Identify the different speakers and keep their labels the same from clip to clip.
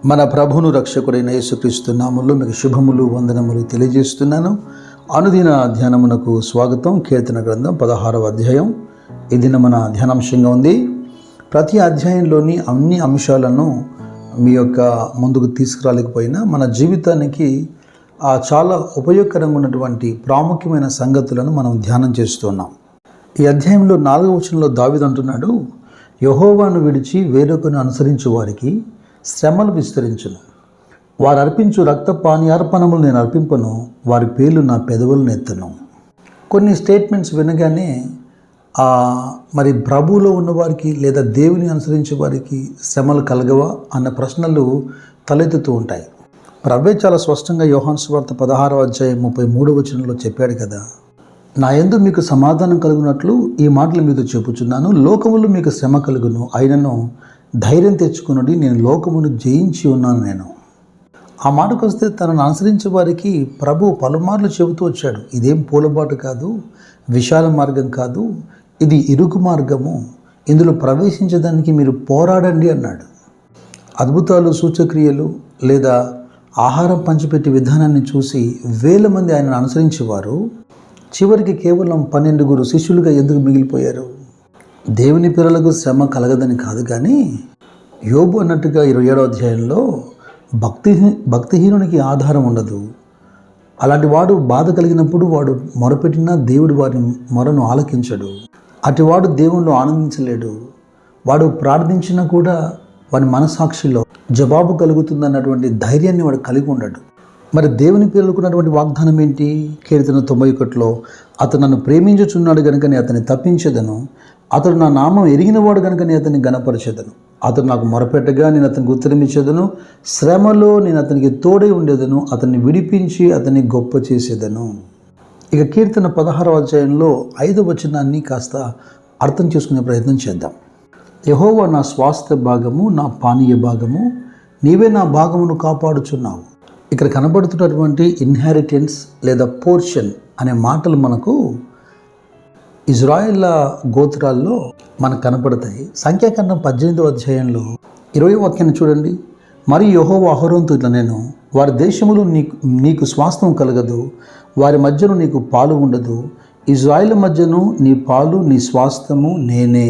Speaker 1: మన ప్రభువును రక్షకుడైన యేసుక్రీస్తు నామములో మీకు శుభములు వందనములు తెలియజేస్తున్నాను. అనుదిన ధ్యానమునకు స్వాగతం. కీర్తన గ్రంథం 16వ అధ్యాయం ఈ దిన మన ధ్యానాంశంగా ఉంది. ప్రతి అధ్యాయంలోని అన్ని అంశాలను మీ యొక్క ముందుకు తీసుకురాలేకపోయినా మన జీవితానికి చాలా ఉపయోగకరంగా ఉన్నటువంటి ప్రాముఖ్యమైన సంగతులను మనం ధ్యానం చేస్తున్నాం. ఈ అధ్యాయంలో 4వ వచనంలో దావీదు అంటున్నాడు, యెహోవాను విడిచి వేరొకరిని అనుసరించు వారికి శ్రమలు విస్తరించును. వారు అర్పించు రక్తపానీయార్పణములు నేను అర్పింపను, వారి పేర్లు నా పెదవులను ఎత్తను. కొన్ని స్టేట్మెంట్స్ వినగానే మరి ప్రభువులో ఉన్నవారికి లేదా దేవుని అనుసరించే వారికి శ్రమలు కలగవా అన్న ప్రశ్నలు తలెత్తుతూ ఉంటాయి. ప్రభువే చాలా స్పష్టంగా యోహాను సువార్త 16వ అధ్యాయం 33వ వచనంలో చెప్పాడు కదా, నా యందు మీకు సమాధానం కలుగునట్లు ఈ మాటలు మీతో చెప్పుచున్నాను. లోకములో మీకు శ్రమ కలుగును, అయినను ధైర్యం తెచ్చుకున్నది, నేను లోకమును జయించి ఉన్నాను. నేను ఆ మాటకు వస్తే తనను అనుసరించే వారికి ప్రభు పలుమార్లు చెబుతూ వచ్చాడు, ఇదేం పూలబాటు కాదు, విశాల మార్గం కాదు, ఇది ఇరుకు మార్గము, ఇందులో ప్రవేశించడానికి మీరు పోరాడండి అన్నాడు. అద్భుతాలు, సూచక్రియలు లేదా ఆహారం పంచిపెట్టే విధానాన్ని చూసి వేల మంది ఆయనను అనుసరించేవారు చివరికి కేవలం 12 శిష్యులుగా ఎందుకు మిగిలిపోయారు? దేవుని పిల్లలకు శ్రమ కలగదని కాదు, కానీ యోబు అన్నట్టుగా 27వ అధ్యాయంలో భక్తిహీనునికి ఆధారం ఉండదు. అలాంటి వాడు బాధ కలిగినప్పుడు వాడు మొరపెట్టినా దేవుడు వారి మొరను ఆలకించడు. అటువాడు దేవునిలో ఆనందించలేడు. వాడు ప్రార్థించినా కూడా వాని మనసాక్షిలో జవాబు కలుగుతుందన్నటువంటి ధైర్యాన్ని వాడు కలిగి ఉండడు. మరి దేవుని పిల్లలకున్నటువంటి వాగ్దానం ఏంటి? కీర్తన 91లో అతను నన్ను ప్రేమించుచున్నాడు గనుక నేను అతన్ని తప్పించేదను, అతడు నా నామం ఎరిగినవాడు కనుక నేను అతన్ని గణపరిచేదను, అతడు నాకు మొరపెట్టగా నేను అతనికి ఉత్తరం ఇచ్చేదను, శ్రమలో నేను అతనికి తోడై ఉండేదను, అతన్ని విడిపించి అతన్ని గొప్ప చేసేదను. ఇక కీర్తన 16వ అధ్యాయంలో 5వ వచనాన్ని కాస్త అర్థం చేసుకునే ప్రయత్నం చేద్దాం. యెహోవా నా స్వాస్థ్య భాగము, నా పానీయ భాగము, నీవే నా భాగమును కాపాడుచున్నావు. ఇక్కడ కనబడుతున్నటువంటి ఇన్హెరిటెన్స్ లేదా పోర్షన్ అనే మాటలు మనకు ఇజ్రాయేల్ గోత్రాల్లో మనకు కనపడతాయి. సంఖ్యాకాండం 18వ అధ్యాయంలో 20వ వాక్యాన్ని చూడండి. మరి యెహోవా అహరోనుతో ఇట్లా నేను, వారి దేశములు నీకు స్వాస్థ్యం కలగదు, వారి మధ్యను నీకు పాలు ఉండదు, ఇజ్రాయేల్ మధ్యను నీ పాలు నీ స్వాస్థ్యము నేనే.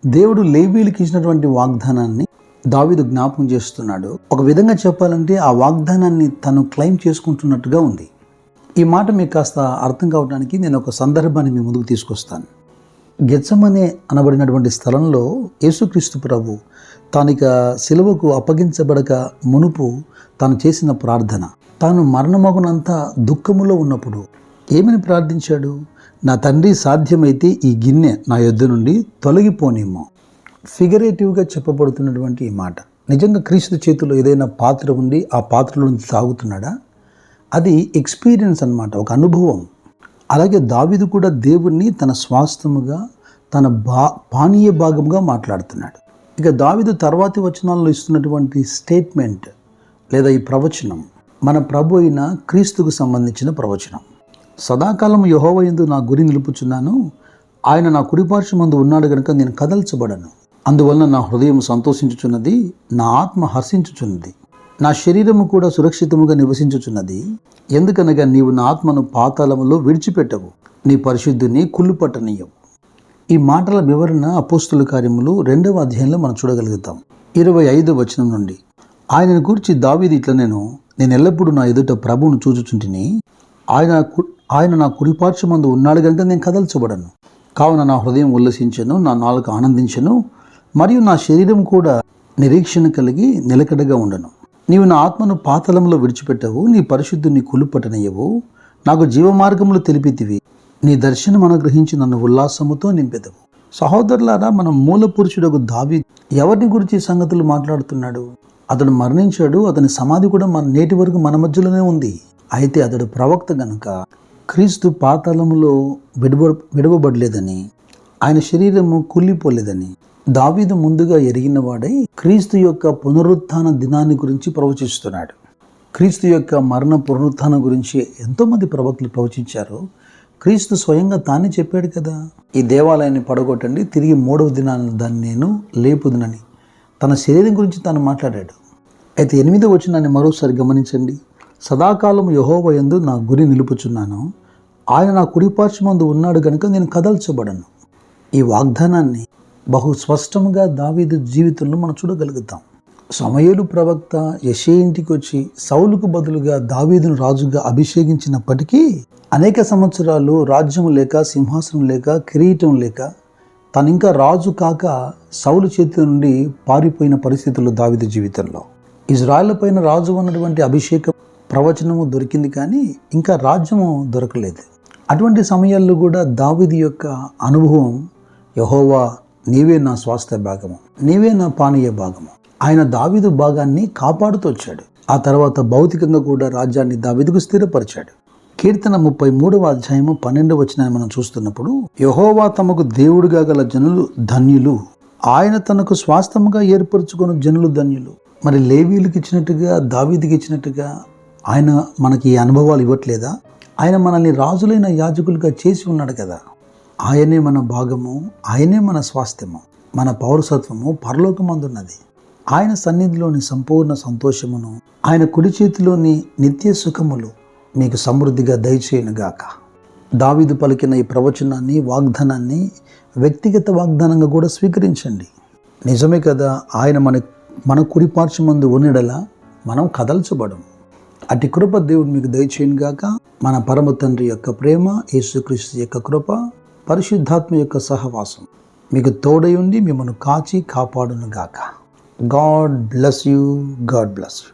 Speaker 1: దేవుడు లేవీయులకు ఇచ్చినటువంటి వాగ్దానాన్ని దావీదు జ్ఞాపకం చేస్తున్నాడు. ఒక విధంగా చెప్పాలంటే ఆ వాగ్దానాన్ని తను క్లెయిమ్ చేసుకుంటున్నట్టుగా ఉంది. ఈ మాట మీకు కాస్త అర్థం కావడానికి నేను ఒక సందర్భాన్ని మీ ముందుకు తీసుకొస్తాను. గెత్సెమనే అనబడినటువంటి స్థలంలో యేసుక్రీస్తు ప్రభు తానిక సిలువకు అప్పగించబడక మునుపు తాను చేసిన ప్రార్థన, తాను మరణమగునంత దుఃఖములో ఉన్నప్పుడు ఏమని ప్రార్థించాడు? నా తండ్రి సాధ్యమైతే ఈ గిన్నె నా యొద్ద నుండి తొలగిపోనేమో. ఫిగరేటివ్గా చెప్పబడుతున్నటువంటి ఈ మాట నిజంగా క్రీస్తు చేతిలో ఏదైనా పాత్ర ఉండి ఆ పాత్రలో నుంచి తాగుతున్నాడా? అది ఎక్స్పీరియన్స్ అన్నమాట, ఒక అనుభవం. అలాగే దావీదు కూడా దేవుణ్ణి తన స్వాస్థ్యముగా తన పానీయ భాగంగా మాట్లాడుతున్నాడు. ఇక దావీదు తర్వాతి వచనాల్లో ఇస్తున్నటువంటి స్టేట్మెంట్ లేదా ఈ ప్రవచనం మన ప్రభు అయిన క్రీస్తుకు సంబంధించిన ప్రవచనం. సదాకాలం యెహోవా యందు నా గురి నిలుపుచున్నాను, ఆయన నా కుడిపార్శ్వమందు ఉన్నాడు కనుక నేను కదల్చబడను. అందువలన నా హృదయం సంతోషించుచున్నది, నా ఆత్మ హర్షించుచున్నది, నా శరీరము కూడా సురక్షితముగా నివసించుచున్నది. ఎందుకనగా నీవు నా ఆత్మను పాతాళములో విడిచిపెట్టవు, నీ పరిశుద్ధుని కుళ్ళుపట్టనీయవు. ఈ మాటల వివరణ అపోస్తుల కార్యములు 2వ అధ్యాయంలో మనం చూడగలుగుతాం. 25వ వచనం నుండి ఆయనను గూర్చి దావీదు ఇట్లా నేను ఎల్లప్పుడూ నా ఎదుట ప్రభువును చూచుచుంటిని, ఆయన నా కుడిపార్శ్వమందు ఉన్నాడు కనుక నేను కదల్చబడను. కావున నా హృదయం ఉల్లసించెను, నా నాలుక ఆనందించెను, మరియు నా శరీరం కూడా నిరీక్షణ కలిగి నిలకడగా ఉండను. నీవు నా ఆత్మను పాతాళంలో విడిచిపెట్టవు, నీ పరిశుద్ధుని కుళ్ళుపట్టనయ్యవు, నాకు జీవమార్గములు తెలిపితివి, నీ దర్శనం అనుగ్రహించి నన్ను ఉల్లాసముతో నింపెదవు. సహోదరులారా, మన మూల పురుషుడు దావీదు ఎవరిని గురించి సంగతులు మాట్లాడుతున్నాడు? అతడు మరణించాడు, అతని సమాధి కూడా నేటి వరకు మన మధ్యలోనే ఉంది. అయితే అతడు ప్రవక్త గనుక క్రీస్తు పాతాళములో విడవబడలేదని, ఆయన శరీరము కుళ్ళిపోలేదని దావీదు ముందుగా ఎరిగినవాడై క్రీస్తు యొక్క పునరుత్థాన దినాన్ని గురించి ప్రవచిస్తున్నాడు. క్రీస్తు యొక్క మరణ పునరుత్థానం గురించి ఎంతోమంది ప్రవక్తలు ప్రవచించారు. క్రీస్తు స్వయంగా తానే చెప్పాడు కదా, ఈ దేవాలయాన్ని పడగొట్టండి, తిరిగి 3వ దినాన దాన్ని నేను లేపుదునని. తన శరీరం గురించి తాను మాట్లాడాడు. అయితే 8వ వచనాన్ని మరోసారి గమనించండి. సదాకాలం యెహోవా యందు నా గురి నిలుపుచున్నాను, ఆయన నా కుడిపార్శ్వమందు ఉన్నాడు కనుక నేను కదల్చబడను. ఈ వాగ్దానాన్ని బహు స్పష్టంగా దావీదు జీవితంలో మనం చూడగలుగుతాం. సమూయేలు ప్రవక్త యెషయా ఇంటికి వచ్చి సౌలుకు బదులుగా దావీదును రాజుగా అభిషేకించినప్పటికీ అనేక సంవత్సరాలు రాజ్యం లేక, సింహాసనం లేక, కిరీటం లేక, తనింకా రాజు కాక సౌలు చేతి నుండి పారిపోయిన పరిస్థితులు దావీదు జీవితంలో. ఇజ్రాయెల్ పైన రాజు ఉన్నటువంటి అభిషేక ప్రవచనము దొరికింది, కానీ ఇంకా రాజ్యము దొరకలేదు. అటువంటి సమయాల్లో కూడా దావీదు యొక్క అనుభవం, యెహోవా నీవే నా స్వాస్థ్య భాగము, నీవే నా పానీయ భాగము. ఆయన దావీదు భాగాన్ని కాపాడుతూ వచ్చాడు. ఆ తర్వాత భౌతికంగా కూడా రాజ్యాన్ని దావీదుకు స్థిరపరిచాడు. కీర్తన 33వ అధ్యాయము 12వ వచనాన్ని మనం చూస్తున్నప్పుడు, యెహోవా తమకు దేవుడిగా గల జనులు ధన్యులు, ఆయన తనకు స్వాస్థ్యముగా ఏర్పరచుకున్న జనులు ధన్యులు. మరి లేవీయులకు ఇచ్చినట్టుగా, దావీదుకి ఇచ్చినట్టుగా ఆయన మనకి ఈ అనుభవాలు ఇవ్వట్లేదా? ఆయన మనల్ని రాజులైన యాజకులుగా చేసి ఉన్నాడు కదా. ఆయనే మన భాగము, ఆయనే మన స్వాస్థ్యము, మన పౌరసత్వము పరలోకమందున్నది. ఆయన సన్నిధిలోని సంపూర్ణ సంతోషమును, ఆయన కుడి చేతిలోని నిత్య సుఖములు మీకు సమృద్ధిగా దయచేయనుగాక. దావీదు పలికిన ఈ ప్రవచనాన్ని, వాగ్దానాన్ని వ్యక్తిగత వాగ్దానంగా కూడా స్వీకరించండి. నిజమే కదా, ఆయన మన కుడిపార్శ్వమందు ఉన్నడలా మనం కదల్చబడం. అటు కృప దేవుడు మీకు దయచేయనుగాక. మన పరమ తండ్రి యొక్క ప్రేమ, యేసుక్రీస్తు యొక్క కృప, పరిశుద్ధాత్మ యొక్క సహవాసం మీకు తోడై ఉండి మిమ్మల్ని కాచి కాపాడునుగాక. God bless you. God bless you.